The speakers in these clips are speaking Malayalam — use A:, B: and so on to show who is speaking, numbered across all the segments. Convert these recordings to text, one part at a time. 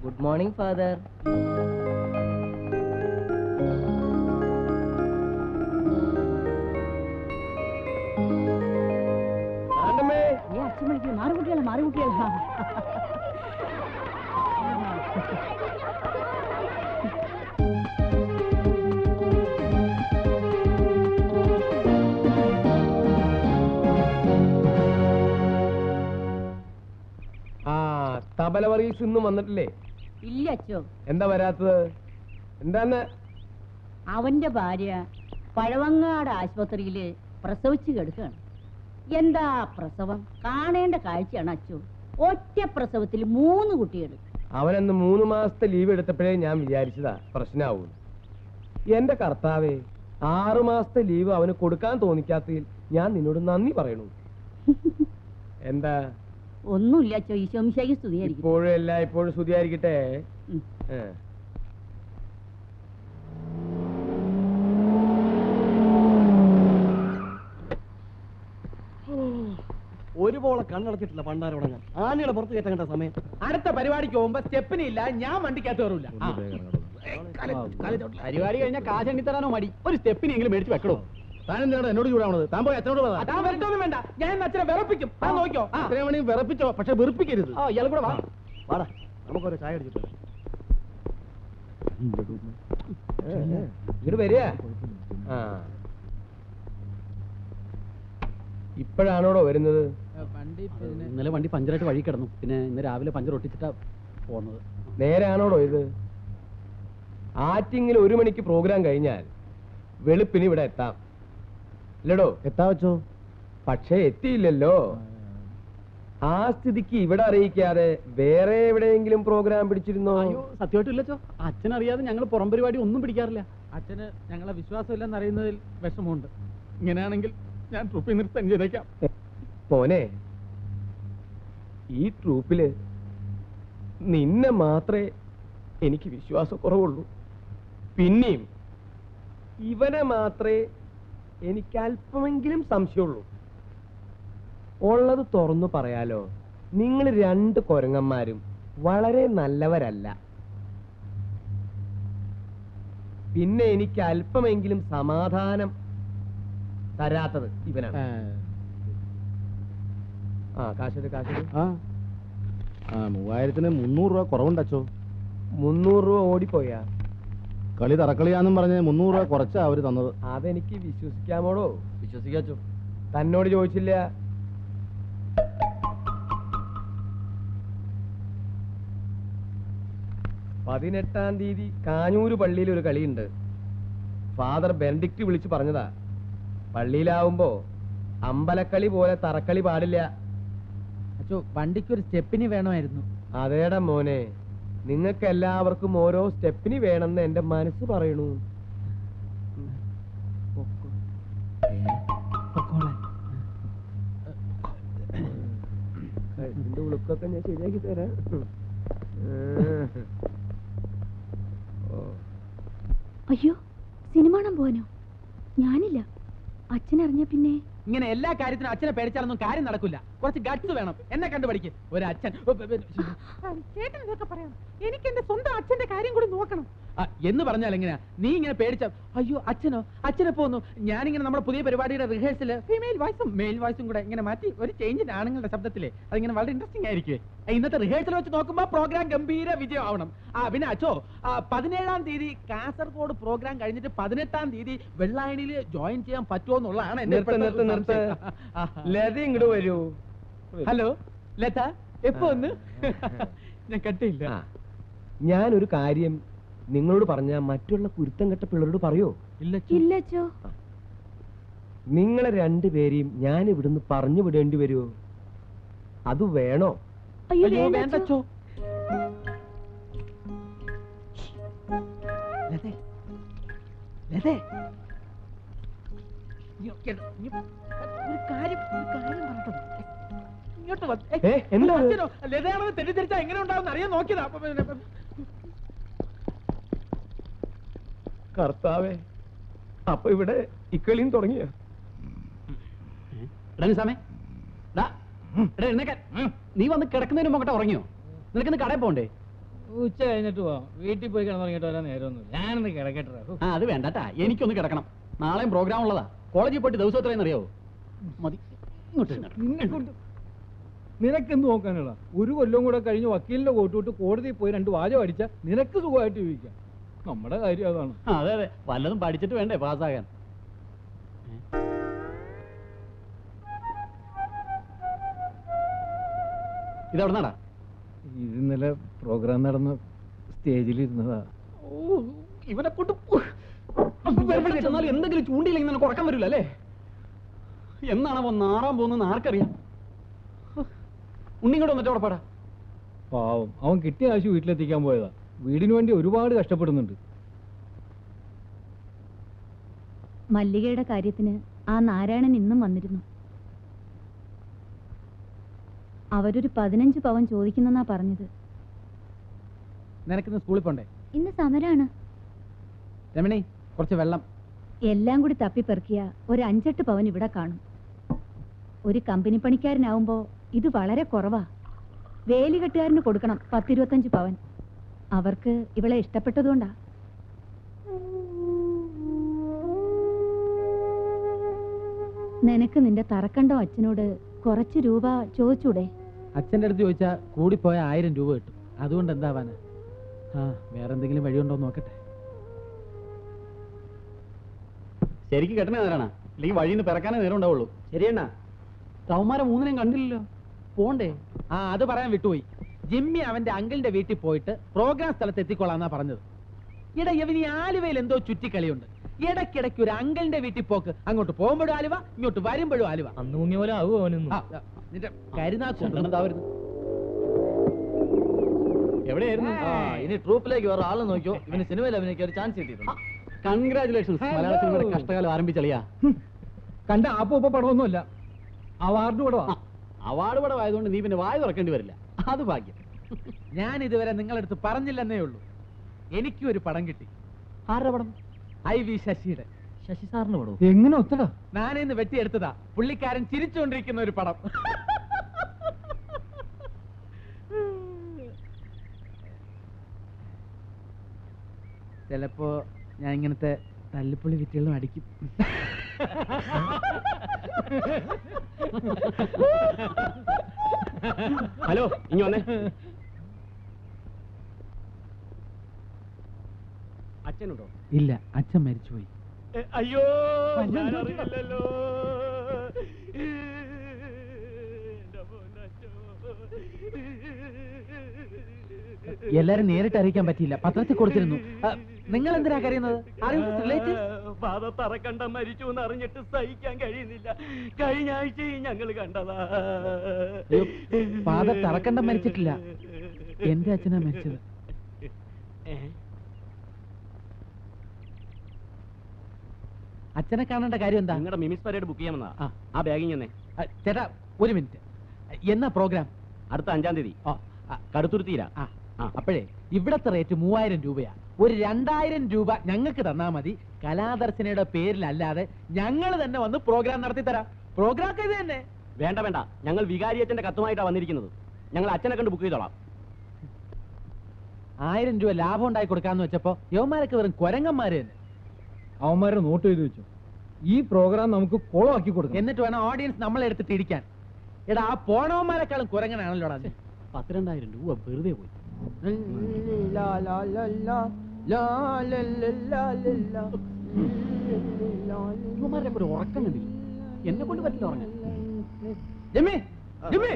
A: Good morning father.
B: അച്ഛൻ വിളിക്കും. മാറുകുട്ടികളെ മാറുകുട്ടികളെ.
C: തബല വർഗീസ് ഇന്നും വന്നിട്ടില്ലേ?
B: ഇല്ല അച്ഛോ.
C: എന്താ വരാത്തത്? എന്താന്ന്?
B: അവന്റെ ഭാര്യ പഴവങ്ങാട് ആശുപത്രിയില് പ്രസവിച്ചു കിടക്കുകയാണ്. എന്താ പ്രസവം, കാണേണ്ട കാഴ്ചയാണ് അച്ഛോ. ഒറ്റ പ്രസവത്തിൽ 3 കുട്ടികൾ.
C: അവനന്ന് 3 മാസത്തെ ലീവ് എടുത്തപ്പോഴേ ഞാൻ വിചാരിച്ചതാ പ്രശ്നമാവും. എന്റെ കർത്താവേ, 6 മാസത്തെ ലീവ് അവന് കൊടുക്കാൻ തോന്നിക്കാത്തതിൽ ഞാൻ നിന്നോട് നന്ദി പറയണു. എന്താ?
B: ഒന്നുമില്ല അച്ഛോ. ഈശോമിശിഹായ്ക്ക് സ്തുതിയായിരിക്കും.
C: ഇപ്പോഴും അല്ല, ഇപ്പോഴും സ്തുതിയായിരിക്കട്ടെ.
D: ഒരുപോലെ കണ്ണടച്ചിട്ടില്ല പണ്ടാരോടങ്ങാൻ. ആനയുടെ പുറത്ത് കയറ്റേണ്ട സമയം.
E: അടുത്ത പരിപാടിക്ക് പോകുമ്പോ സ്റ്റെപ്പിന് ഇല്ല, ഞാൻ വണ്ടിക്കകത്ത് കയറൂല. പരിപാടി കഴിഞ്ഞാൽ കാശ് എണ്ണി തരാനോ മടി. ഒരു സ്റ്റെപ്പിനെങ്കിലും മേടിച്ച് വെക്കണോ?
D: താൻ എന്താണ് എന്നോട് ചൂടാവണത്? താൻ പോയി അച്ഛനോട് പറ.
E: താൻ വരട്ടൊന്നും വേണ്ട, ഞാൻ അച്ഛനെ വിറപ്പിക്കും. നോക്കിയോ?
D: അത്രയും വേണമെങ്കിൽ വിറപ്പിച്ചോ, പക്ഷെ വെറുപ്പിക്കരുത്.
E: ഇയാൾ കൂടെ വാ.
D: വാടാ, നമുക്കൊരു ചായ അടിച്ചിട്ട്
C: ഇങ്ങോട്ട് വരിക. ഇപ്പോഴാണോടോ വരുന്നത്?
E: ഇന്നലെ വണ്ടി പഞ്ചറായിട്ട് വഴി കിടന്നു. പിന്നെ ഇന്ന് രാവിലെ പഞ്ചർ ഒട്ടിച്ചിട്ടാ പോകുന്നത്.
C: നേരാണോടോ ഇത്? ആറ്റിങ്ങിൽ 1 മണിക്ക് പ്രോഗ്രാം കഴിഞ്ഞാൽ വെളുപ്പിന് ഇവിടെ എത്താം അല്ലടോ?
D: എത്താ വെച്ചോ?
C: പക്ഷേ എത്തിയില്ലല്ലോ. ആ സ്ഥിതിക്ക് ഇവിടെ അറിയിക്കാതെ വേറെ എവിടെയെങ്കിലും പ്രോഗ്രാം പിടിച്ചിരുന്നോ?
E: അയ്യോ, സത്യമായിട്ടും ഇല്ലച്ചോ. അച്ഛനറിയാതെ ഞങ്ങൾ പുറം പരിപാടി ഒന്നും പിടിക്കാറില്ല. അച്ഛന് ഞങ്ങളെ വിശ്വാസമില്ലെന്ന് അറിയുന്നതിൽ വിഷമമുണ്ട്. ഇങ്ങനെയാണെങ്കിൽ ഞാൻ ട്രൂപ്പിൽ നിർത്താൻ ചെയ്തേക്കാം.
C: മോനെ, ഈ ട്രൂപ്പില് നിന്നെ മാത്രമേ എനിക്ക് വിശ്വാസക്കുറവുള്ളൂ. പിന്നെയും ഇവനെ മാത്രമേ എനിക്ക് അല്പമെങ്കിലും സംശയമുള്ളൂ. ഉള്ളത് തുറന്നു പറയാലോ, നിങ്ങൾ 2 കുരങ്ങന്മാരും വളരെ നല്ലവരല്ല. പിന്നെ എനിക്ക് അല്പമെങ്കിലും സമാധാനം തരാത്തത് ഇവനാണ്. കാശ്
D: 3000-ന് 300 രൂപ കുറവുണ്ടച്ചോ.
C: 300 രൂപ ഓടിപ്പോയാ?
D: കളി തറക്കളിയാന്നും പറഞ്ഞ് 300 രൂപ കുറച്ചാ അവര് തന്നത്.
C: അതെനിക്ക് വിശ്വസിക്കാമോടോ?
D: വിശ്വസിക്കാച്ചോ.
C: തന്നോട് ചോദിച്ചില്ല. പതിനെട്ടാം തീയതി കാഞ്ഞൂര് പള്ളിയിൽ ഒരു കളിയുണ്ട്. ഫാദർ ബെനഡിക്റ്റ് വിളിച്ചു പറഞ്ഞതാ. പള്ളിയിലാവുമ്പോ അമ്പലക്കളി പോലെ തറക്കളി പാടില്ല.
E: അച്ചോ, വണ്ടിക്കൊരു സ്റ്റെപ്പിന് വേണമായിരുന്നു.
C: അതേടാ മോനെ, നിങ്ങൾക്ക് എല്ലാവർക്കും ഓരോ സ്റ്റെപ്പിന് വേണമെന്ന് എന്റെ മനസ്സ് പറയണു. ഇതിന്റെ ഉളുക്കൊക്കെ ഞാൻ ശരിയാക്കി തരാം.
B: അയ്യോ, സിനിമ കാണാൻ പോവാനോ? ഞാനില്ല. അച്ഛനറിഞ്ഞ പിന്നെ
E: ഇങ്ങനെ എല്ലാ കാര്യത്തിനും അച്ഛനെ പേടിച്ചാലൊന്നും കാര്യം നടക്കില്ല. കുറച്ച് ഗട്സ് വേണം. എന്നെ കണ്ടുപഠിക്ക്. ഒരു അച്ഛൻ ചേട്ടൻ ഇതൊക്കെ പറയാം. എനിക്ക് എന്റെ സ്വന്തം അച്ഛന്റെ കാര്യം കൂടി നോക്കണം എന്ന് പറഞ്ഞാൽ എങ്ങനെയാ? നീ ഇങ്ങനെ പേടിച്ച അയ്യോ അച്ഛനോ, അച്ഛനെ പോന്നു. ഞാനിങ്ങനെ നമ്മുടെ പുതിയ പരിപാടിയുടെ റിഹേഴ്സല് ഫീമെയിൽ വോയിസും മെയിൽ വോയിസും കൂടെ ഇങ്ങനെ മാറ്റി ഒരു ചേഞ്ചിന് ആണുങ്ങളുടെ ശബ്ദത്തില് അതിങ്ങനെ വളരെ ഇൻട്രസ്റ്റിംഗ് ആയിരിക്കും. ഇന്നത്തെ റിഹേഴ്സൽ വെച്ച് നോക്കുമ്പോ പ്രോഗ്രാം ഗംഭീര വിജയം ആവണം. പിന്നെ അച്ഛോ, 17-ാം തീയതി കാസർഗോഡ് പ്രോഗ്രാം കഴിഞ്ഞിട്ട് 18-ാം തീയതി വെള്ളായണിയിൽ ജോയിൻ ചെയ്യാൻ പറ്റുമോ എന്നുള്ളതാണ് എന്റെ.
C: ലത ഇങ്ങോട്ട് വരൂ.
E: ഹലോ ലത, എപ്പോ ഒന്ന്? ഞാൻ കട്ടില്ല.
C: ഞാനൊരു കാര്യം നിങ്ങളോട് പറഞ്ഞ മറ്റുള്ള കുരുത്തം കെട്ട പിള്ളേരോട് പറയോ?
B: ഇല്ലച്ചോ.
C: നിങ്ങളെ 2 പേരെയും ഞാൻ ഇവിടുന്ന് പറഞ്ഞു വിടേണ്ടി വരുമോ? അത് വേണോ?
E: അയ്യോ വേണ്ടച്ചോ. ലതയാണെന്ന് തെറ്റിദ്ധരിച്ചാ എങ്ങനെ ഉണ്ടാവും അറിയാൻ നോക്കിയതാ.
C: കർത്താവേ, അപ്പൊ ഇവിടെ ഇക്കളിയും തുടങ്ങിയ?
E: നീ വന്ന് കിടക്കുന്നതിന് മുമ്പ് ഉറങ്ങിയോ? നിനക്കിന്ന് കടയിൽ പോണ്ടേ?
A: ഉച്ച കഴിഞ്ഞിട്ട് പോവാം. വീട്ടിൽ പോയി കിടന്നുറങ്ങിയിട്ട് വരാൻ നേരമൊന്നുമില്ല. ഞാനൊന്ന് കിടക്കട്ടെ.
E: ആ അത് വേണ്ടട്ടാ, എനിക്കൊന്ന് കിടക്കണം. നാളെയും പ്രോഗ്രാം ഉള്ളതാ. കോളേജിൽ പോയിട്ട് ദിവസം എത്രയെന്ന് അറിയാവോ? മതി, ഇങ്ങോട്ട് ഇരുന്നോ.
A: നിനക്കെന്ത് നോക്കാനുള്ള? ഒരു കൊല്ലം കൂടെ കഴിഞ്ഞ് വക്കീലിന്റെ കോട്ടുവിട്ട് കോടതിയിൽ പോയി 2 വാചകം അടിച്ച നിനക്ക് സുഖമായിട്ട് ജീവിക്കാം. നമ്മുടെ കാര്യം അതാണ്.
E: അതെ അതെ, വല്ലതും പഠിച്ചിട്ട് വേണ്ടേ പാസ്സാകാൻ. ഇതെവിടുന്നാടാ?
A: ഇത് ഇന്നലെ പ്രോഗ്രാം നടന്ന സ്റ്റേജിലിരുന്നതാ.
E: ഇവനെ കൊണ്ട് എന്തെങ്കിലും ചൂണ്ടിയില്ലെങ്കിൽ നിനക്ക് ഉറക്കം വരില്ല അല്ലേ? എന്നാണ് അവൻ നാറാൻ പോകുന്നത് ആർക്കറിയാം. ഉണ്ണിങ്ങോട്ട് വന്നിട്ട് ഉറപ്പാടാ.
A: പാവം, അവൻ കിട്ടിയ കാശ് വീട്ടിലെത്തിക്കാൻ പോയതാ. വീടിന് വേണ്ടി ഒരുപാട് കഷ്ടപ്പെടുന്നുണ്ട്.
B: മല്ലികയുടെ കാര്യത്തിന് ആ നാരായണൻ ഇന്നും വന്നിരുന്നു. അവരൊരു 15 പവൻ ചോദിക്കുന്നെന്നാ പറഞ്ഞത്.
E: നിനക്കിന്ന് സ്കൂളിൽ പോണ്ടേ?
B: ഇന്ന് സമരാണ്.
E: രമണി, കുറച്ച് വെള്ളം.
B: എല്ലാം കൂടി തപ്പിപ്പെറുക്കിയ ഒരു 5-8 പവൻ ഇവിടെ കാണും. ഒരു കമ്പനി പണിക്കാരനാവുമ്പോ ഇത് വളരെ കുറവാ. വേലികെട്ടുകാരന് കൊടുക്കണം 10-25 പവൻ. അവർക്ക് ഇവളെ ഇഷ്ടപ്പെട്ടതുകൊണ്ടാ. നിനക്ക് നിന്റെ തറക്കണ്ടോ അച്ഛനോട് കുറച്ച് രൂപ ചോദിച്ചൂടെ?
E: അച്ഛൻ്റെ അടുത്ത് ചോദിച്ചാൽ കൂടിപ്പോയ 1000 രൂപ കിട്ടും. അതുകൊണ്ട് എന്താവാന്? ആ, വേറെന്തെങ്കിലും വഴിയുണ്ടോ നോക്കട്ടെ. ശരിക്കും കെട്ടണേ നേരാണ്, അല്ലെങ്കിൽ വഴിയിൽ നിന്ന് പിറക്കാനേ നേരം ഉണ്ടാവുള്ളൂ. ശരിയണ്ണ, തവന്മാരെ 3 കണ്ടില്ലല്ലോ. പോണ്ടേ? ആ, അത് പറയാൻ വിട്ടുപോയി. ജിമ്മി അവന്റെ അങ്കിളിന്റെ വീട്ടിൽ പോയിട്ട് പ്രോഗ്രാം സ്ഥലത്ത് എത്തിക്കൊള്ളാന്നാ പറഞ്ഞത്. ഇട ഇവന് ആലുവയിൽ എന്തോ ചുറ്റിക്കളിയുണ്ട്. ഇടയ്ക്കിടയ്ക്ക് ഒരു അങ്കിളിന്റെ വീട്ടിൽ പോക്ക്. അങ്ങോട്ട് പോകുമ്പോഴും ആലുവ, ഇങ്ങോട്ട് വരുമ്പോഴും ആലുവ.
A: അന്നൂങ്ങിയ പോലെ ആവുമോ അവനൊന്നും?
E: നിന്റെ കരുനാക്കുണ്ടാവരുത്. എവിടെയായിരുന്നു?
F: ഇനി ട്രൂപ്പിലേക്ക് വേറെ ആളെ നോക്കിയോ. ഇവന് സിനിമയിൽ അഭിനയിക്കാൻ ഒരു ചാൻസ് കിട്ടിയിട്ടുണ്ട്.
E: കൺഗ്രാചുലേഷൻസ്, മലയാള സിനിമയുടെ കഷ്ടകാലം ആരംഭിച്ചളിയാ.
A: കണ്ട ആപ്പ പടമൊന്നുമല്ല, അവാർഡ് പടവാ.
E: അവാർഡ് പടമായതുകൊണ്ട് നീ പിന്നെ വായ തുറക്കേണ്ടി വരില്ല. അത് ഭാഗ്യം. ഞാൻ ഇതുവരെ നിങ്ങളടുത്ത് പറഞ്ഞില്ലെന്നേ ഉള്ളൂ. എനിക്കും ഒരു പടം കിട്ടി. ആരുടെ പടം? IV ശശിയുടെ.
F: ശശി സാറിന് പടവും
A: എങ്ങനെ ഒത്തടാ?
E: ഞാനിന്ന് വെട്ടിയെടുത്തതാ. പുള്ളിക്കാരൻ ചിരിച്ചുകൊണ്ടിരിക്കുന്ന ഒരു പടം. ചിലപ്പോ ഞാൻ ഇങ്ങനത്തെ തല്ലിപ്പുള്ളി വിറ്റുകളും അടിക്കും.
F: ഹലോ, ഇനി വന്നേ. അച്ഛനുണ്ടോ?
E: ഇല്ല, അച്ഛൻ മരിച്ചുപോയി.
F: അയ്യോ, അറിയില്ലല്ലോ.
E: എല്ലാരും നേരിട്ട് അറിയിക്കാൻ പറ്റിയില്ല, പത്രത്തിൽ കൊടുത്തിരുന്നു. നിങ്ങൾ എന്തിനാ കരയുന്നത്?
F: ഫാദർ തറക്കണ്ട മരിച്ചു എന്ന് അറിഞ്ഞിട്ട് സഹിക്കാൻ കഴിയുന്നില്ല. കഴിഞ്ഞ ആഴ്ചയും ഞങ്ങൾ കണ്ടതാ.
E: ഫാദർ തറക്കണ്ട മരിച്ചിട്ടില്ല, എന്റെ അച്ഛനാ മരിച്ചത്. അച്ഛനെ കാണേണ്ട കാര്യം എന്താ?
F: നിങ്ങളുടെ മിമിസ് പരേഡ് ബുക്ക് ചെയ്യാമെന്നാ. ആ ബാഗിങ് തന്നെ.
E: ചേട്ടാ, ഒരു മിനിറ്റ്. എന്നാ പ്രോഗ്രാം?
F: അടുത്ത 5-ാം തീയതി കടുത്തുരുത്തിയില്ല.
E: അപ്പോഴേ ഇവിടത്തെ റേറ്റ് 3000 രൂപയാ. ഒരു 2000 രൂപ ഞങ്ങൾക്ക് തന്നാ മതി. കലാദർശനയുടെ പേരിലല്ലാതെ ഞങ്ങൾ തന്നെ വന്ന് പ്രോഗ്രാം നടത്തി തരാം. പ്രോഗ്രാം ഇത് തന്നെ.
F: വേണ്ട വേണ്ട, ഞങ്ങൾ വികാരി അച്ഛന്റെ കത്തുമായിട്ടാണ് വന്നിരിക്കുന്നത്. ഞങ്ങൾ അച്ഛനെ കണ്ട് ബുക്ക് ചെയ്തോളാം.
E: 1000 രൂപ ലാഭം ഉണ്ടാക്കി കൊടുക്കാന്ന് വെച്ചപ്പോ യവന്മാരൊക്കെ വെറും കുരങ്ങന്മാര് തന്നെ.
A: അവന്മാരെ നോട്ട് ചെയ്ത് വെച്ചു. ഈ പ്രോഗ്രാം നമുക്ക് കുളമാക്കി കൊടുക്കാം.
E: എന്നിട്ട് വേണം ഓഡിയൻസ് നമ്മളെ എടുത്തിട്ട് ഇരിക്കാൻ. എടാ, ആ പോണവന്മാരെക്കാളും കുരങ്ങനാണല്ലോടാ.
F: 12,000 രൂപ വെറുതെ പോയി.
E: ഇവന്മാരുടെ ഒരു ഉറക്കം കണ്ടില്ല. എന്നെ കൊണ്ട് പറ്റില്ല ഉറങ്ങാൻ. ജിമ്മി, ജിമ്മി,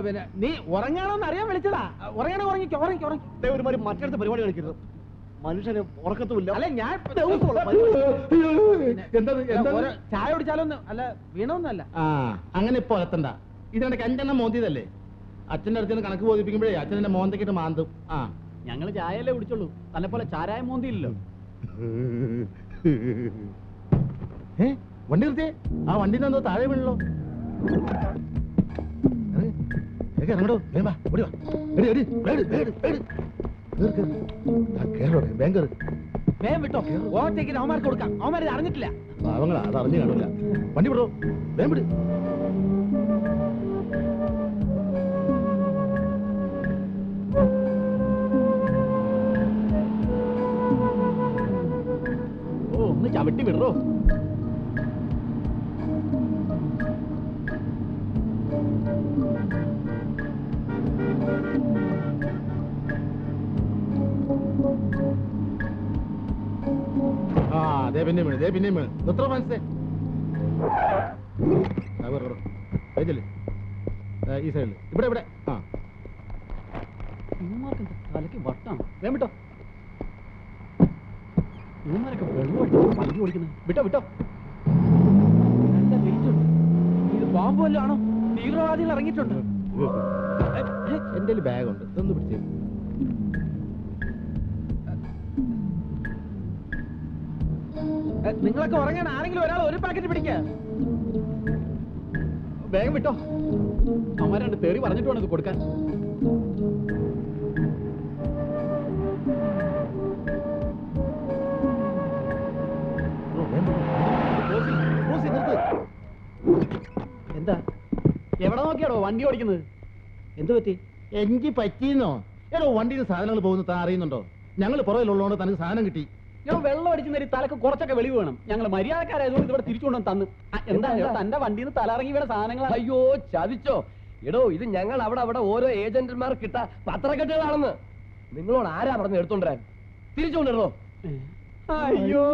E: പിന്നെ നീ ഉറങ്ങാണോന്ന് അറിയാൻ വിളിച്ചതാ. ഉറങ്ങണോ? ഉറങ്ങിക്കോ, ഉറങ്ങിക്കോ, ഉറങ്ങി.
F: ഒരുമാതിരി മറ്റടുത്ത പരിപാടി കളിക്കരുത്. മനുഷ്യന് ഉറക്കത്തുമില്ല.
E: അല്ല, ഞാൻ ചായ കുടിച്ചാലൊന്നും അല്ല, വീണൊന്നല്ല.
D: അങ്ങനെ ഇപ്പൊ എത്തണ്ട. ഇതിനിടയ്ക്ക് 5 മോന്തിയതല്ലേ? അച്ഛൻ്റെ അടുത്ത് കണക്ക് ബോധിപ്പിക്കുമ്പോഴേ അച്ഛനെ മോന്തക്കിട്ട് മാന്തും.
E: ഞങ്ങൾ ചായയല്ലേ കുടിച്ചുള്ളൂ, തന്നെ പോലെ ചാരായ മോന്തിയില്ലല്ലോ.
D: വണ്ടി നിർത്തിയേ. ആ വണ്ടിന്റെ എന്തോ താഴെ വീണല്ലോ. ഇറങ്ങടോ,
E: വേഗം വിട്ടോ, ഓവർടേക്കിന് അവന്മാർക്ക് കൊടുക്കാം. അവന്മാർ അറിഞ്ഞിട്ടില്ല.
D: പാവങ്ങളാ, അത് അറിഞ്ഞു കാണില്ല. വണ്ടി വിടോ, വേഗം വിട്. ആ അതെ പിന്നെ വീണ് ദേ പിന്നെ വീണ് എത്ര മനസ്സേ ഈ സൈഡിൽ ഇവിടെ ഇവിടെ ആ
E: തലക്ക് വട്ടാണ് വേട്ടോ ഇവന്മാരൊക്കെ വെള്ളം അടിച്ച് വണ്ടി ഓടിക്കുന്നത് വിട്ടോ വിട്ടോ ഇത് ബോംബ് വല്ലതും ആണോ തീവ്രവാദികൾ ഇറങ്ങിയിട്ടുണ്ട്
D: എന്റെ ബാഗുണ്ട് ഇതൊന്ന് പിടിച്ചേ
E: നിങ്ങളൊക്കെ ഉറങ്ങാൻ ആരെങ്കിലും ഒരാൾ ഒരു പാക്കറ്റ് പിടിക്ക വേഗം വിട്ടോ അമ്മ രണ്ട് തെറി പറഞ്ഞിട്ട് വേണം ഇത് കൊടുക്കാൻ എന്താ എവിടെ നോക്കിയാടോ വണ്ടി ഓടിക്കുന്നത് എന്ത് പറ്റി
D: എനിക്ക് പറ്റിയെന്നോ എടോ വണ്ടിയിൽ സാധനങ്ങൾ പോകുന്ന താൻ അറിയുന്നുണ്ടോ ഞങ്ങൾ പുറകിലുള്ളതുകൊണ്ട് തനിക്ക് സാധനം കിട്ടി
E: ഞാൻ വെള്ളം അടിക്കുന്നേരി തലക്ക് കുറച്ചൊക്കെ വെളിവ് വേണം ഞങ്ങൾ മര്യാദക്കാരായതുകൊണ്ട് ഇവിടെ തിരിച്ചുകൊണ്ടു തന്നു എന്താ തന്റെ വണ്ടിയിൽ നിന്ന് തലയിറങ്ങി ഇവിടെ സാധനങ്ങൾ
C: അയ്യോ ചതിച്ചോ എടോ ഇത് ഞങ്ങൾ അവിടെ ഓരോ ഏജന്റുമാർ കിട്ട പത്രക്കെട്ടുകളാണെന്ന് നിങ്ങളോട് ആരാ പറഞ്ഞു എടുത്തോണ്ടരാൻ തിരിച്ചുകൊണ്ടിരുന്നോ
E: അയ്യോ